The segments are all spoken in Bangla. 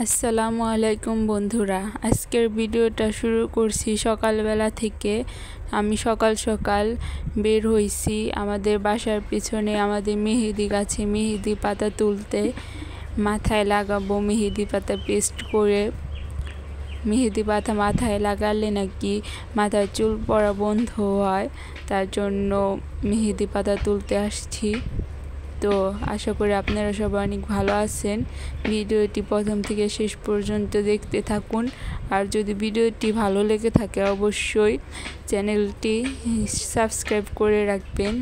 আসসালামু আলাইকুম বন্ধুরা, আজকের ভিডিওটা শুরু করছি সকালবেলা থেকে। আমি সকাল সকাল বের হইছি আমাদের বাসার পিছনে আমাদের মেহেদি গাছে মেহেদি পাতা তুলতে। মাথায় লাগাবো মেহেদি পাতা পেস্ট করে। মেহেদি পাতা মাথায় লাগালে নাকি মাথায় চুল পড়া বন্ধ হয়, তার জন্য মেহেদি পাতা তুলতে আসছি। তো আশা করি আপনারা সবাই অনেক ভালো আছেন। ভিডিওটি প্রথম থেকে শেষ পর্যন্ত দেখতে থাকুন। আর যদি ভিডিওটি ভালো লেগে থাকে অবশ্যই চ্যানেলটি সাবস্ক্রাইব করে রাখবেন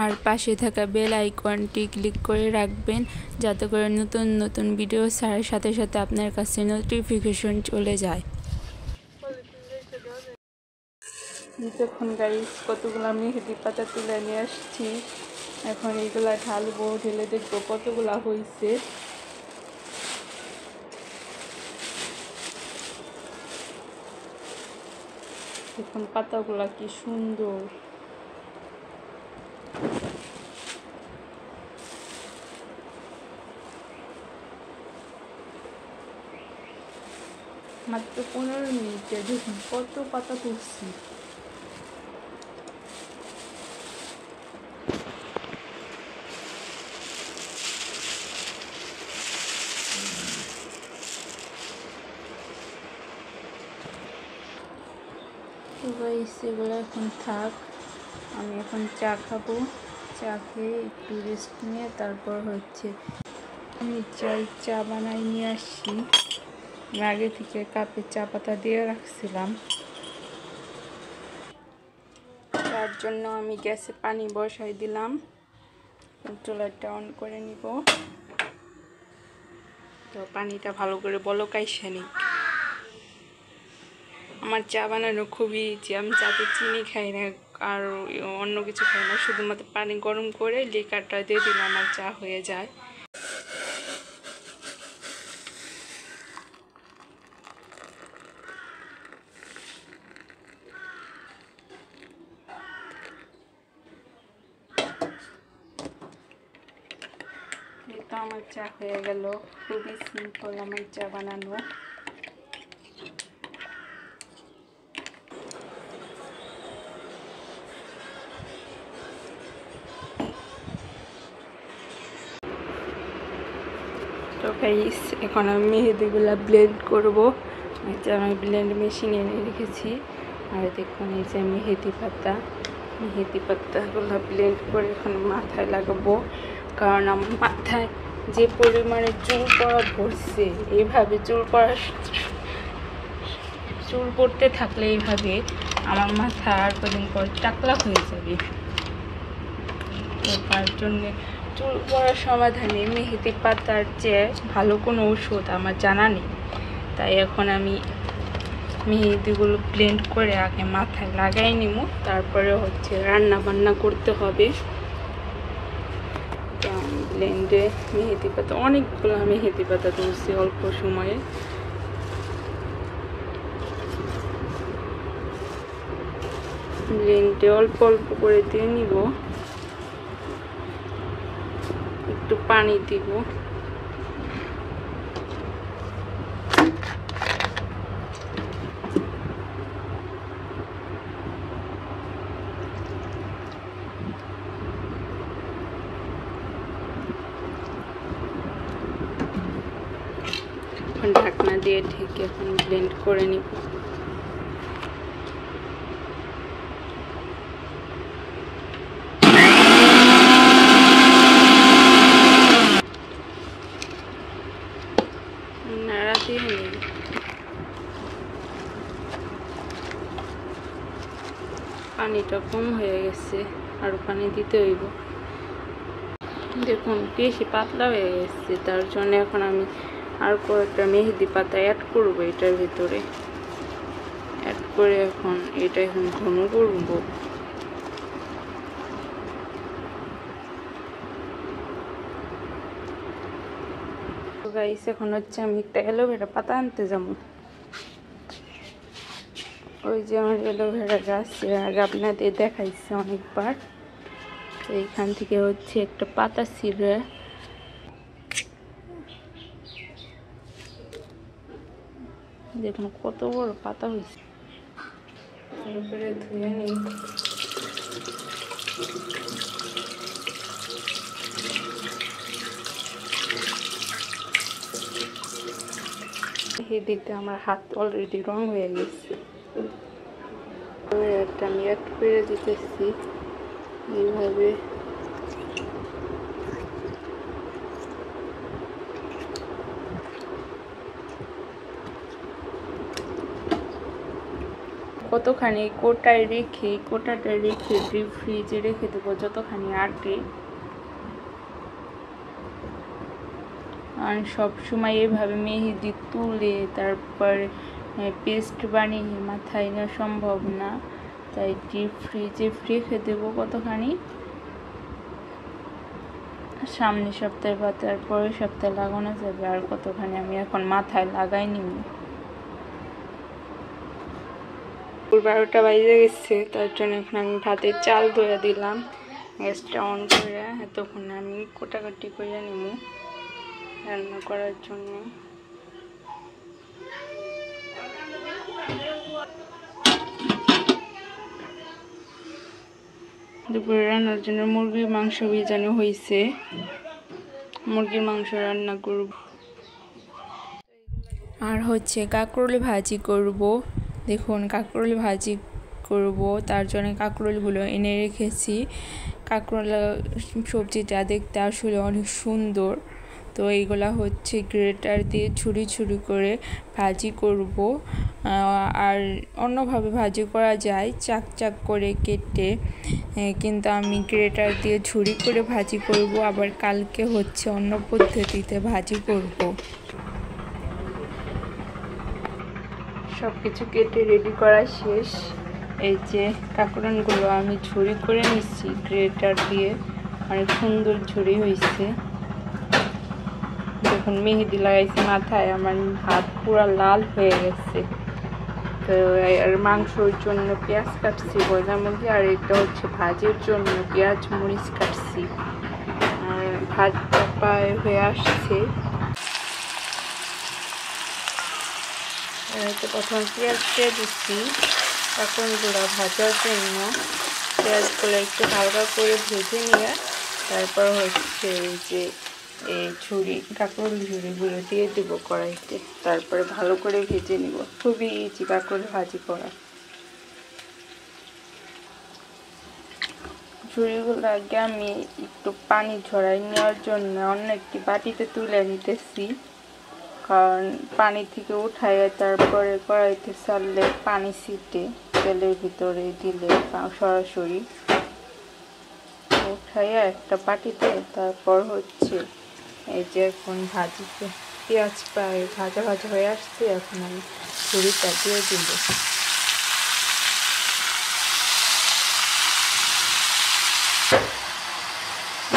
আর পাশে থাকা বেল আইকনটি ক্লিক করে রাখবেন, যাতে করে নতুন নতুন ভিডিও ছাড়ার সাথে সাথে আপনার কাছে নোটিফিকেশন চলে যায়। দেখুন গাইস, কতগুলো মেহেদি পাতা তুলে নিয়ে আসছি। এখন এইগুলা ঢালবো, ঢেলে দেখবো কতগুলা হয়েছে। দেখুন পাতাগুলা কি সুন্দর। মাত্র 15 মিনিটে দেখুন কত পাতা তুলছি। এগুলো এখন থাক, আমি এখন চা খাবো। চা খেয়ে একটু রেস্ট নিয়ে তারপর আমি চা বানাই নিয়ে আসছি। আগে থেকে কাপে চা পাতা দিয়ে রাখছিলাম। তার জন্য আমি গ্যাসে পানি বসাই দিলাম। চুলাটা অন করে নিব। তো পানিটা ভালো করে বলকাইছে নিক। আমার চা বানানো খুবই ইজি। আমি চাতে চিনি খাই না আর অন্য কিছু খাই না, শুধুমাত্র পানি গরম করে লিকারটা দিয়ে দিলে আমার চা হয়ে যায়। তো আমার চা হয়ে গেল। খুবই সিম্পল আমার চা বানানো। তো গাইস, এখন আমি মেহেদিগুলা ব্লেন্ড করবো। আমি ব্লেন্ড মেশিন এনে রেখেছি। আর দেখুন এই যে মেহেদি পাতাগুলো ব্লেন্ড করে এখন মাথায় লাগাবো। কারণ আমার মাথায় যে পরিমাণে চুল পড়া পড়ছে, এইভাবে চুল পড়তে থাকলে এইভাবে আমার মাথা আর কদিন পর টাকলা হয়ে যাবে। তো তার জন্যে চুল পড়ার সমাধানে মেহেদি পাতার চেয়ে ভালো কোনো ওষুধ আমার জানা নেই। তাই এখন আমি মেহেদিগুলো ব্লেন্ড করে আগে মাথায় লাগাই নিব, তারপরে রান্না বান্না করতে হবে। ব্লেন্ডে মেহেদি পাতা, অনেকগুলো মেহেদি পাতা তুলছি অল্প সময়ে। ব্লেন্ডে অল্প অল্প করে দিয়ে নিব, একটু পানি দিব। ঢাকনা দিয়ে ঢেকে এখন ব্লেন্ড করে নিব। নাড়া দিয়ে নিব। পানিটা কম হয়ে গেছে, আরো পানি দিতে হইব। দেখুন বেশি পাতলা হয়ে গেছে, তার জন্য এখন আমি আর কয়েকটা মেহেদি পাতা অ্যাড করব এটার ভিতরে। অ্যাড করে এটা এখন ঘন করব। গাইস, এখন আমি একটা অ্যালোভেরা পাতা আনতে যাব। ওই যে আমার অ্যালোভেরা গাছ, আগে আপনাদের দেখাইছে অনেকবার। তো এইখান থেকে একটা পাতা ছিঁড়ে দেখুন কত বড় পাতা হয়েছে। ধুয়ে নিই। দিতে আমার হাত অলরেডি রং হয়ে গেছে। একটা আমি অ্যাড করে দিতেছি এইভাবে। কতখানি কোটাটা রেখে ডিপ ফ্রিজে রেখে দেবো যতখানি আটে। আর সবসময় এভাবে মেহেদি তুলে তারপর পেস্ট বানিয়ে মাথায় নেওয়া সম্ভব না, তাই ডিপ ফ্রিজে রেখে দেবো কতখানি। সামনের সপ্তাহে বা তারপরের সপ্তাহে লাগানো যাবে। আর কতখানি আমি এখন মাথায় লাগাই নিব। 12টা বাজে গেছে, তার জন্য এখন আমি ভাতের চাল ধুয়ে দিলাম। গ্যাসটা অন করে তখন আমি কোটাকাটি করে নিব রান্না করার জন্য। দুপুরে রান্নার জন্য মুরগির মাংস ভিজানো হয়েছে, মুরগির মাংস রান্না করব। আর হচ্ছে কাঁকরোল ভাজি করব। দেখুন কাঁকরোল ভাজি করব, তার জন্য কাঁকরোলগুলো এনে রেখেছি। কাঁকরোল সবজিটা দেখতে আসলে অনেক সুন্দর, তো এইগুলা হচ্ছে গ্রেটার দিয়ে ছুরি ছুরি করে ভাজি করব। আর অন্যভাবে ভাজি করা যায় চাক চাক করে কেটে, কিন্তু আমি গ্রেটার দিয়ে ছুরি করে ভাজি করব। আবার কালকে হচ্ছে অন্য পদ্ধতিতে ভাজি করব। সব কিছু কেটে রেডি করা শেষ। এই যে কাঁকরোলগুলো আমি ঝুরি করে নিচ্ছি গ্রেটার দিয়ে, অনেক সুন্দর ঝুরি হয়েছে। যখন মেহেদি লাগাইছি মাথায়, আমার হাত পুরো লাল হয়ে গেছে। তো আর মাংসর জন্য পেঁয়াজ কাটছি ব্রয়লার মুরগি, আর এটা হচ্ছে ভাজির জন্য পেঁয়াজ মরিচ কাটছি। আর ভাতটা প্রায় হয়ে আসছে। তো প্রথমে পেঁয়াজ দিয়ে দিচ্ছি কাঁকরোলগুলো ভাজার জন্য। পেঁয়াজগুলো একটু হালকা করে ভেজে নিয়ে তারপর হচ্ছে যে এই কাঁকরোল ঝুড়িগুলো দিয়ে দেবো কড়াইতে, তারপরে ভালো করে ভেজে নিব। খুবই ইজি কাঁকরোল ভাজি করা। ঝুড়িগুলো আগে আমি একটু পানি ঝরাই নেওয়ার জন্য অন্য একটি বাটিতে তুলে নিতেছি, কারণ পানি থেকে উঠাইয়া তারপরে কড়াইতে ছাড়লে পানি ছিটে তেলের ভিতরে দিলে সরাসরি উঠাইয়া একটা বাটিতে। তারপর হচ্ছে এই যে এখন ভাজিতে পেঁয়াজ প্রায় ভাজা ভাজা হয়ে আসছে, এখন আমি ঝুড়িটা দিয়ে দিব।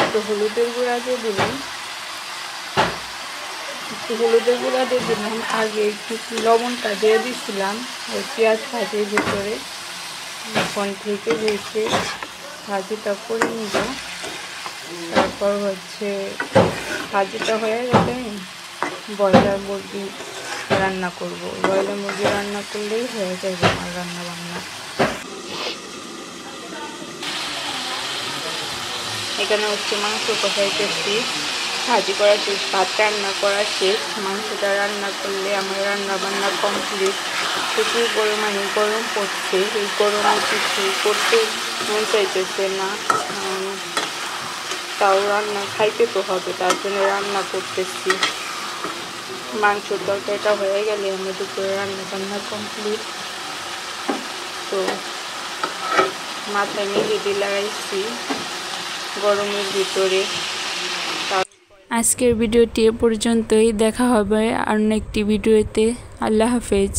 একটু হলুদের গুঁড়া দিয়ে দিলাম, আগে একটু লবণটা দিয়ে দিয়েছিলাম ওই পেঁয়াজ ভাজির ভিতরে। এখন থেকে রেখে ভাজিটা করে নিব। তারপর হচ্ছে ভাজিটা হয়ে গেলে ব্রয়লার মুরগি রান্না করব। ব্রয়লার মুরগি রান্না করলেই হয়ে যাবে আমার রান্না বান্না। এখানে হচ্ছে মাংস কষাইতেছি, ভাজি করা শেষ, ভাত রান্না করা শেষ, মাংসটা রান্না করলে আমার রান্না বান্না কমপ্লিট। প্রচুর পরিমাণে গরম পড়ছে, এই গরমে কিছু করতে মন চাইতেছে না, তাও রান্না খাইতে তো হবে, তার জন্য রান্না করতেছি। মাংসর তরকারিটা হয়ে গেলে আমি দুপুরে রান্না বান্না কমপ্লিট। তো মাথায় মেহেদি লাগাইছি গরমের ভিতরে। আজকের ভিডিওটি এ পর্যন্তই, দেখা হবে অন্য একটি ভিডিওতে। আল্লাহ হাফেজ।